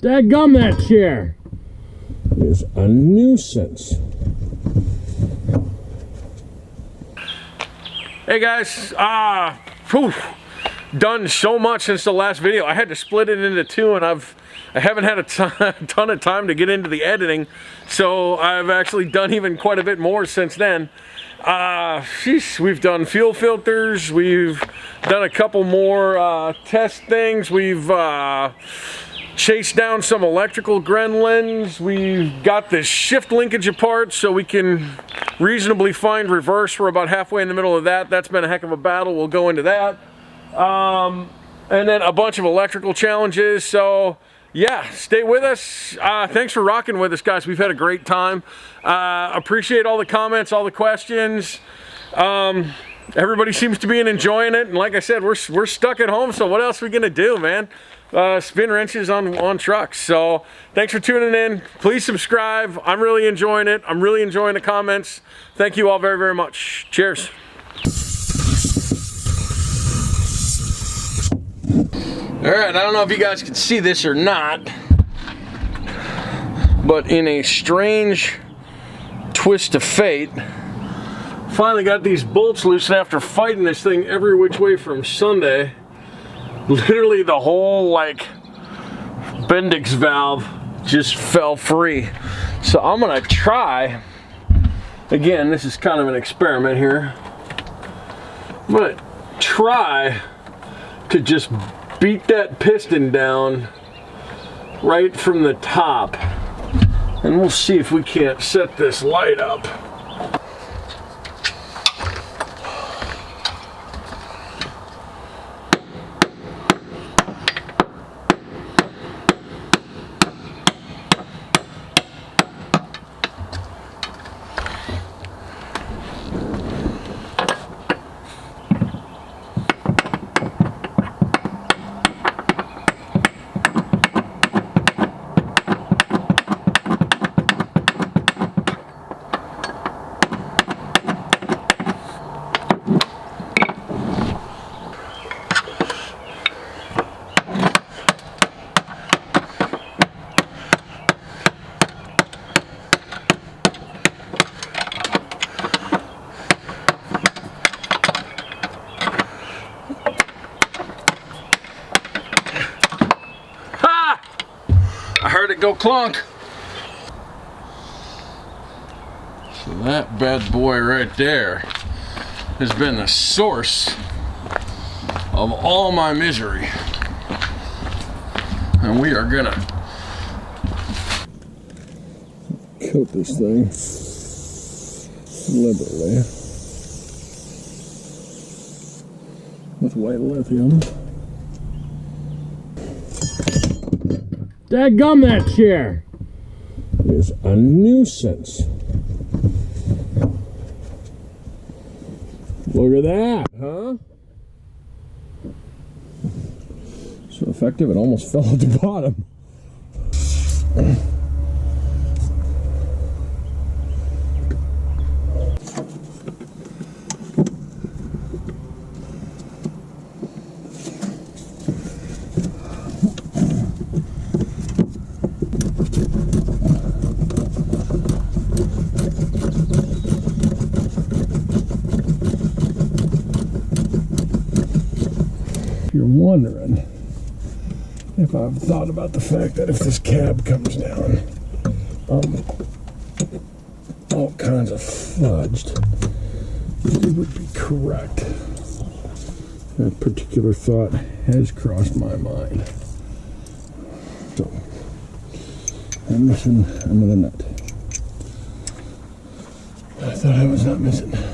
Dadgum, that chair is a nuisance. Hey guys, done so much since the last video. I had to split it into two, and I haven't had a ton of time to get into the editing, so I've actually done even quite a bit more since then. We've done fuel filters, we've done a couple more test things, we've chased down some electrical gremlins, we've got this shift linkage apart so we can reasonably find reverse. We're about halfway in the middle of that. That's been a heck of a battle. We'll go into that. And then a bunch of electrical challenges. So yeah, stay with us. Thanks for rocking with us, guys. We've had a great time. Appreciate all the comments, all the questions. Everybody seems to be enjoying it, and like I said, we're stuck at home, so what else are we gonna do, man? Spin wrenches on trucks. So thanks for tuning in. Please subscribe. I'm really enjoying it. I'm really enjoying the comments. Thank you all very, very much. Cheers. All right, I don't know if you guys can see this or not, but in a strange twist of fate, finally got these bolts loose, and after fighting this thing every which way from Sunday, literally the whole like Bendix valve just fell free. So I'm gonna try, again, this is kind of an experiment here, I'm gonna try to just beat that piston down right from the top, and we'll see if we can't set this light up. I heard it go clunk. So that bad boy right there has been the source of all my misery. And we are gonna coat this thing liberally with white lithium. Dadgum, that chair is a nuisance. Look at that, huh? So effective, it almost fell at the bottom. If you're wondering if I've thought about the fact that if this cab comes down, all kinds of fudged, you would be correct. That particular thought has crossed my mind. So, I'm missing another nut. I thought I was not missing. That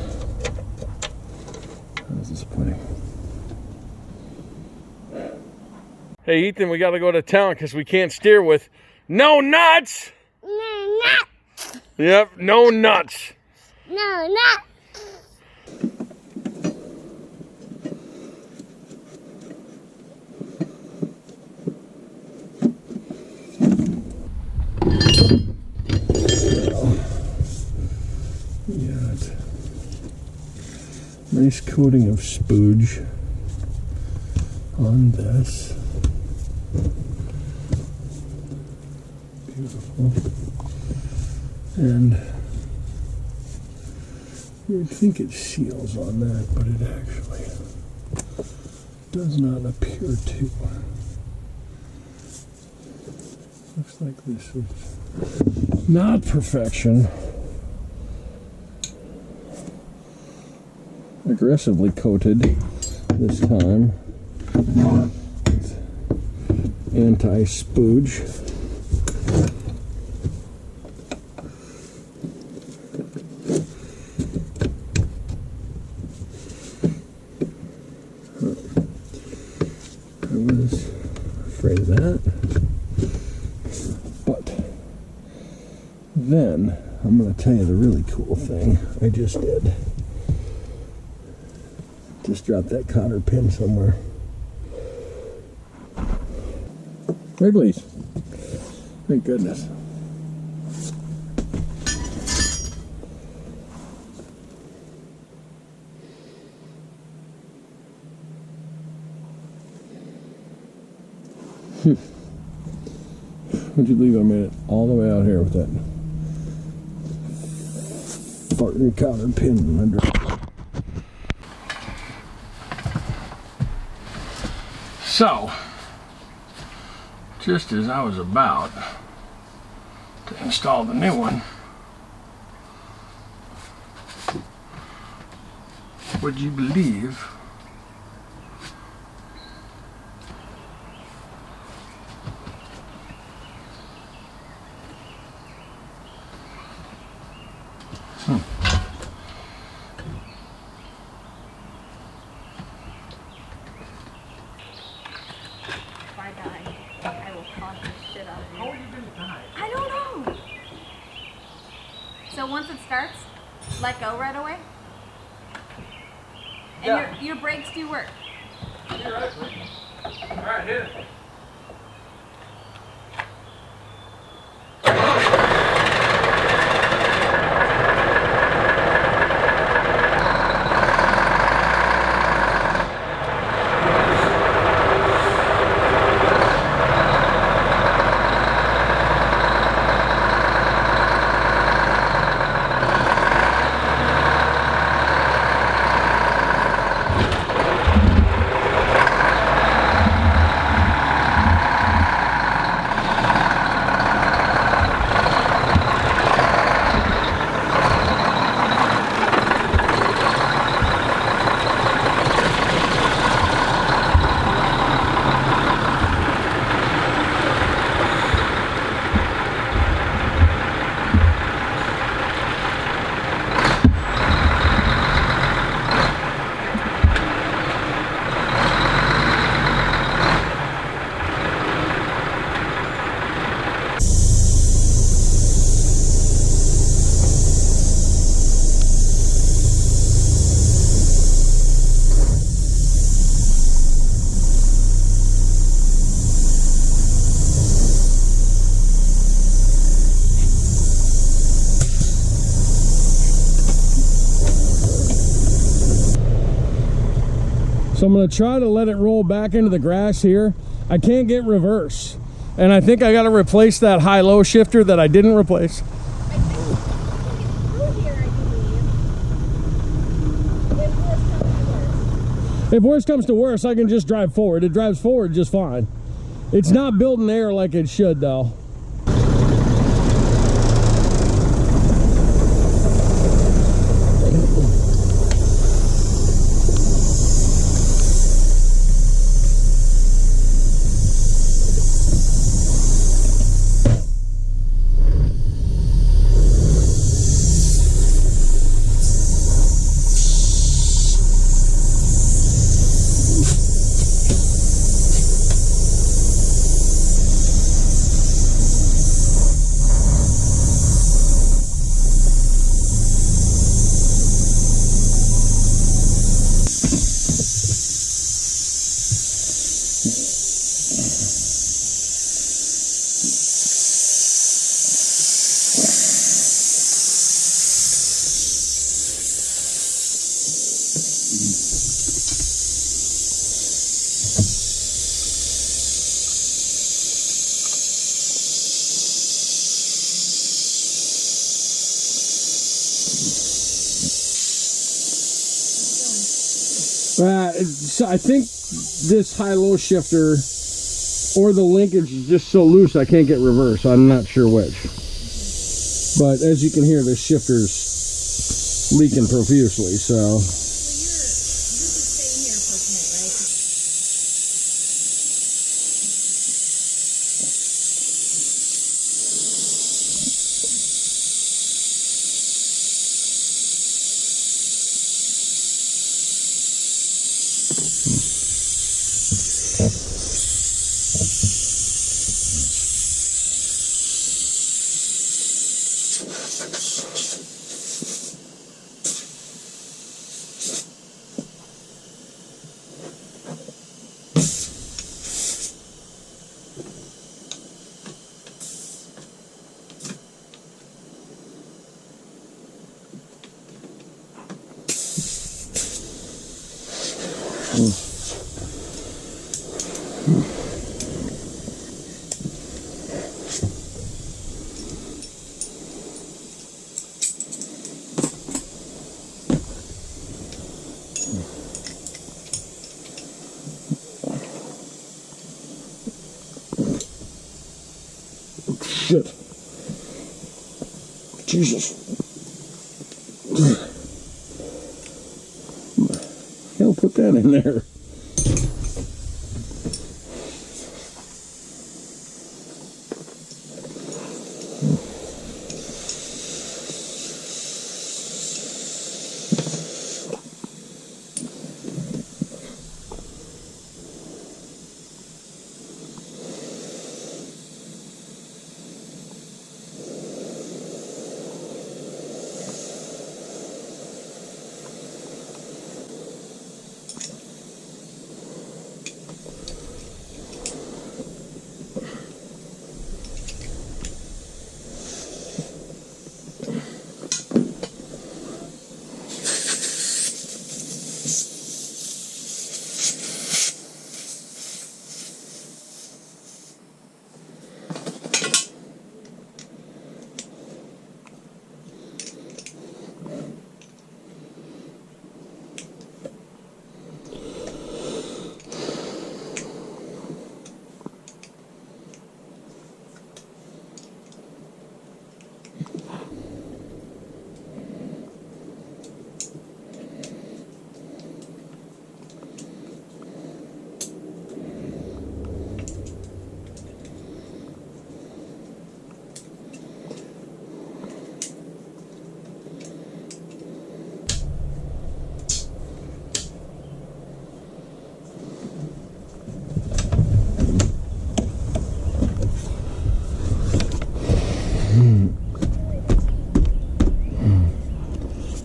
was disappointing. Hey Ethan, we gotta go to town because we can't steer with no nuts! No nuts! Yep, no nuts! No nuts! Nice coating of spooge on this. beautiful. And you'd think it seals on that, but it actually does not appear to. Looks like this is not perfection. Aggressively coated this time with anti-spooge. I was afraid of that, but then I'm going to tell you the really cool thing I just did. Just dropped that cotter pin somewhere. Wrigley's. Thank goodness. Would you believe I made it all the way out here with that farting cotter pin under? So, just as I was about to install the new one, would you believe So once it starts, let go right away? And your brakes do work? You're right. Alright, hit it. So I'm going to try to let it roll back into the grass here. I can't get reverse. And I think I got to replace that high-low shifter that I didn't replace. If worse comes to worse, I can just drive forward. It drives forward just fine. It's not building air like it should, though. I think this high-low shifter or the linkage is just so loose I can't get reverse. I'm not sure which. But as you can hear, the shifter's leaking profusely, so... Shit. Jesus. Hell, put that in there.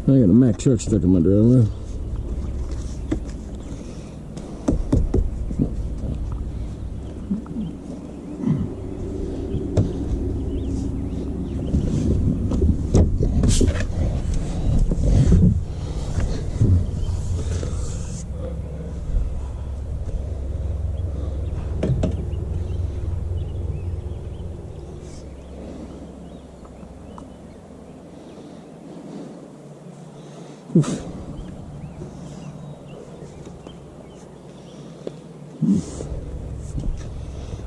I got a Mack truck stuck in my driveway.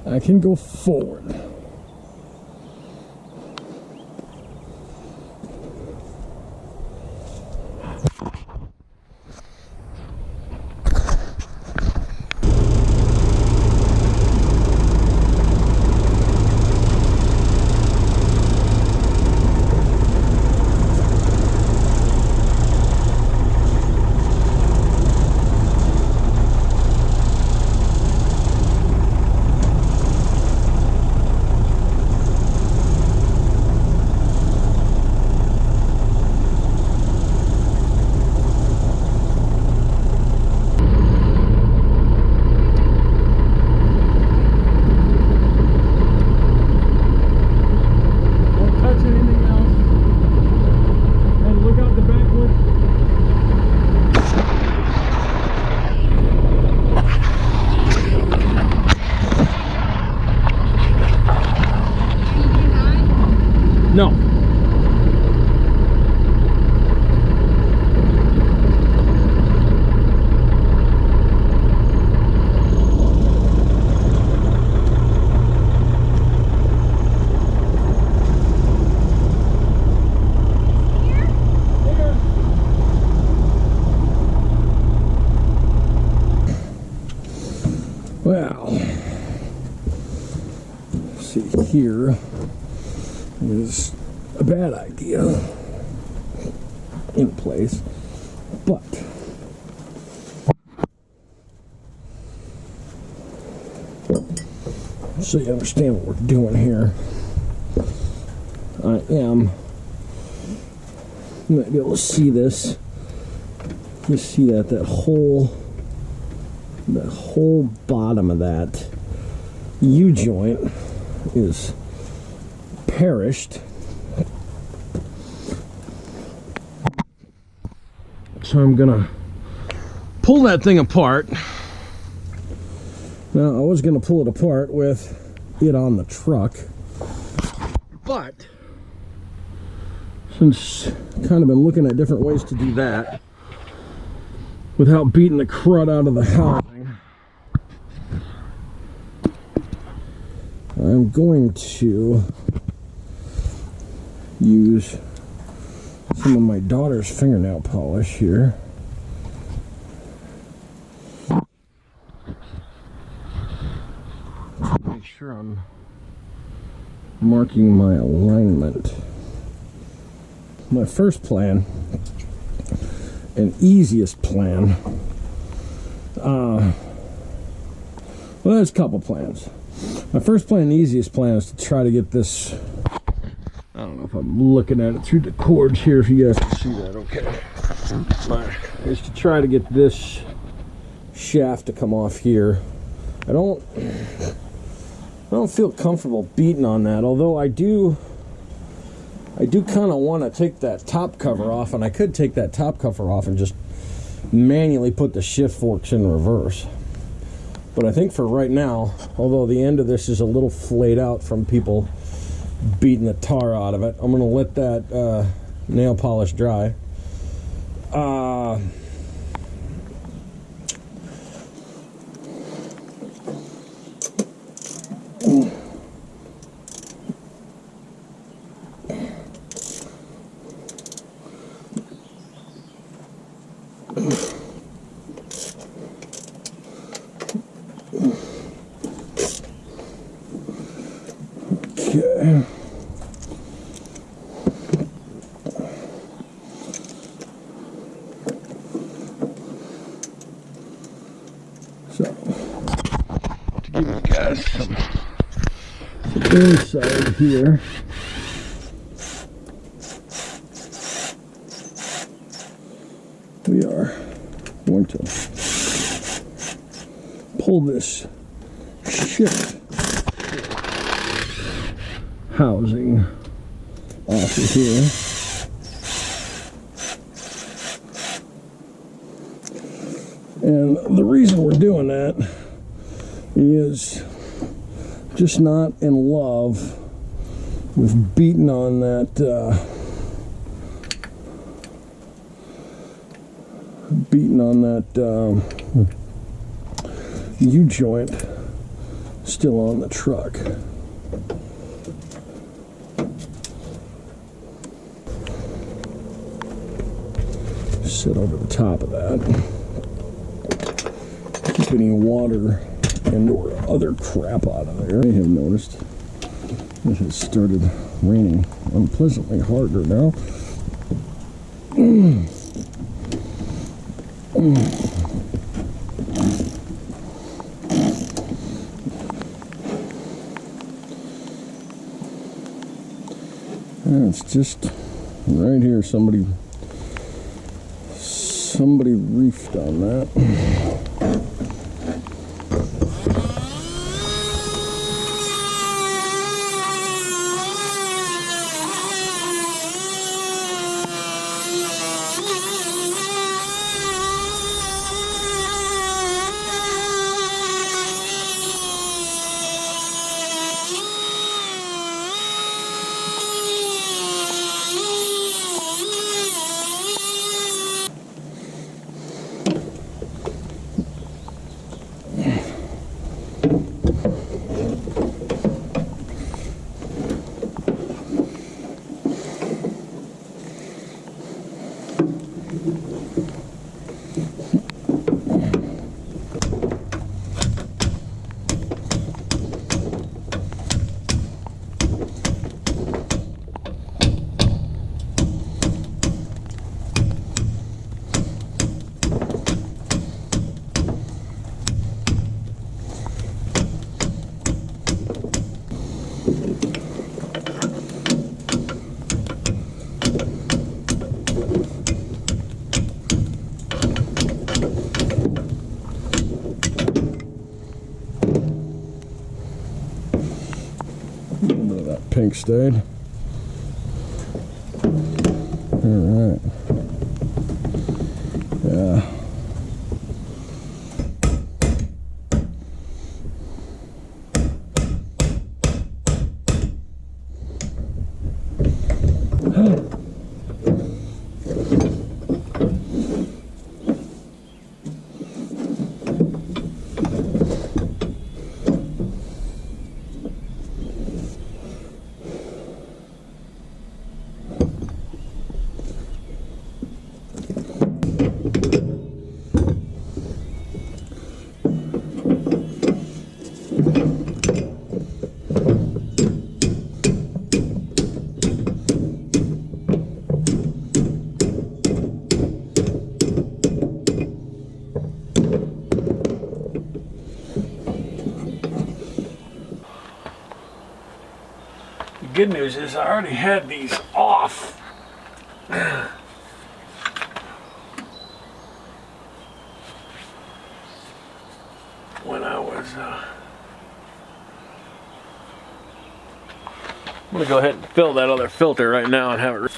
I can go forward. here is a bad idea in place, but so you understand what we're doing here, you might be able to see this. You see that whole bottom of that U-joint is perished. So I'm gonna pull that thing apart. Now I was gonna pull it apart with it on the truck, but since kind of been looking at different ways to do that without beating the crud out of the housing, I'm going to use some of my daughter's fingernail polish here. To make sure I'm marking my alignment. My first plan and easiest plan, well, there's a couple plans. My first plan and easiest plan is to try to get this, I don't know if I'm looking at it through the cords here, if you guys can see that okay, but is to try to get this shaft to come off here. I don't feel comfortable beating on that, although I do kind of want to take that top cover off, and I could take that top cover off and just manually put the shift forks in reverse. But I think for right now, although the end of this is a little flayed out from people beating the tar out of it, I'm going to let that nail polish dry. Okay. So, to give you guys some inside here, we are going to pull this shift housing off of here. And the reason we're doing that is just not in love with beating on that U-joint still on the truck. Sit over the top of that. Keep any water and or other crap out of there. I have noticed it has started raining unpleasantly harder now. And it's just right here. Somebody reefed on that. pink stayed. Alright. Yeah. The good news is I already had these off. When I was, I'm gonna go ahead and fill that other filter right now and have it.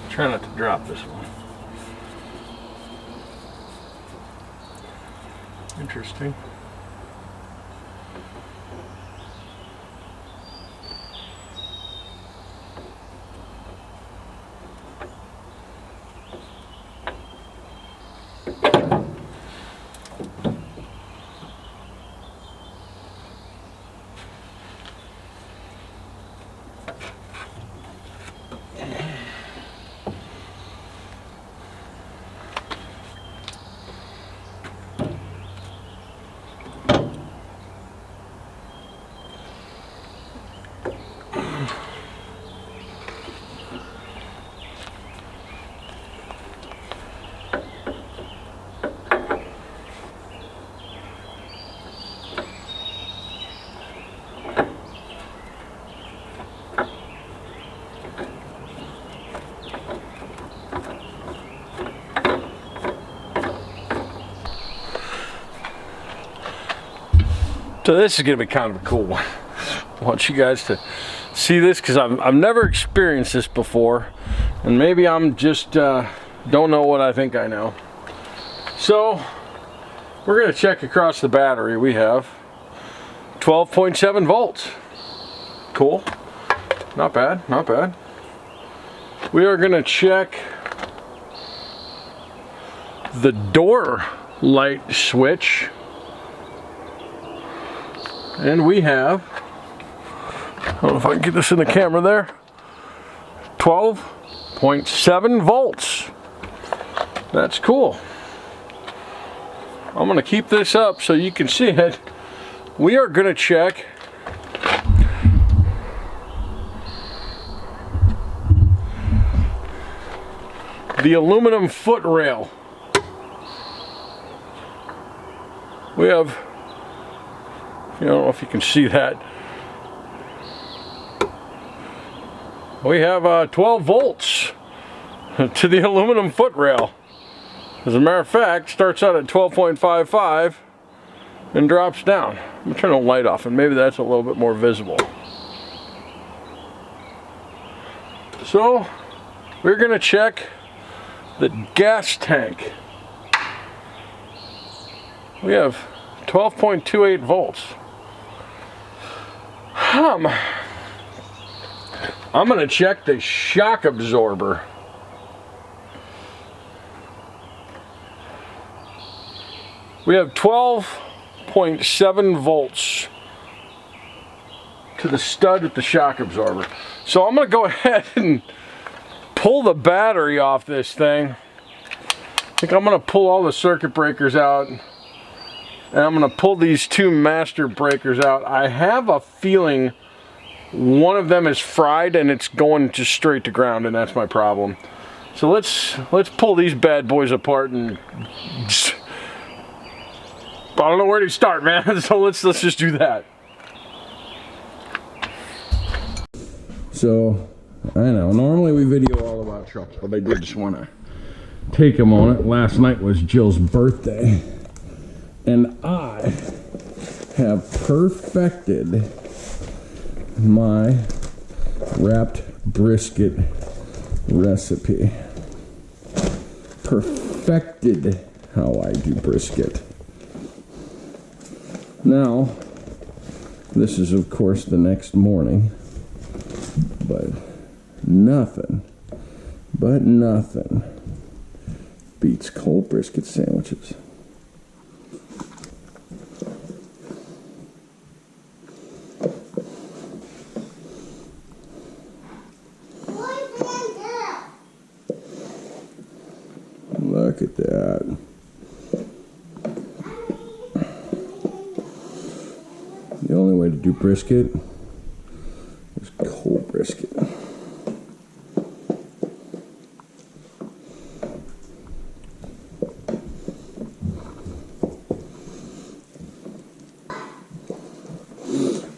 Try not to drop this one. Interesting. So this is going to be kind of a cool one. I want you guys to see this because I've never experienced this before, and maybe I'm just don't know what I think I know. So we're going to check across the battery. We have 12.7 volts. Cool. Not bad, not bad. We are going to check the door light switch. And we have, I don't know if I can get this in the camera there, 12.7 volts. That's cool. I'm going to keep this up so you can see it. We are going to check the aluminum foot rail. We have, I don't know if you can see that. We have 12 volts to the aluminum foot rail. As a matter of fact, starts out at 12.55 and drops down. I'm going to turn the light off and maybe that's a little bit more visible. So, we're going to check the gas tank. We have 12.28 volts. I'm gonna check the shock absorber. We have 12.7 volts to the stud with the shock absorber. So I'm gonna go ahead and pull the battery off this thing. I think I'm gonna pull all the circuit breakers out, and I'm gonna pull these two master breakers out. I have a feeling one of them is fried and it's going just straight to ground, and that's my problem. So let's pull these bad boys apart, and I don't know where to start, man. So let's just do that. So I know normally we video all about trucks, but I did just want to take a moment. Last night was Jill's birthday, and I have perfected my wrapped brisket recipe. Perfected how I do brisket. Now, this is of course the next morning, but nothing beats cold brisket sandwiches. Look at that. The only way to do brisket is cold brisket.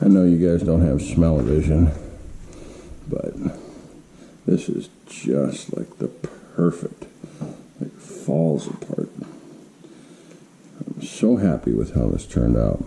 I know you guys don't have smell-o-vision, but this is just like the perfect. It falls apart. I'm so happy with how this turned out.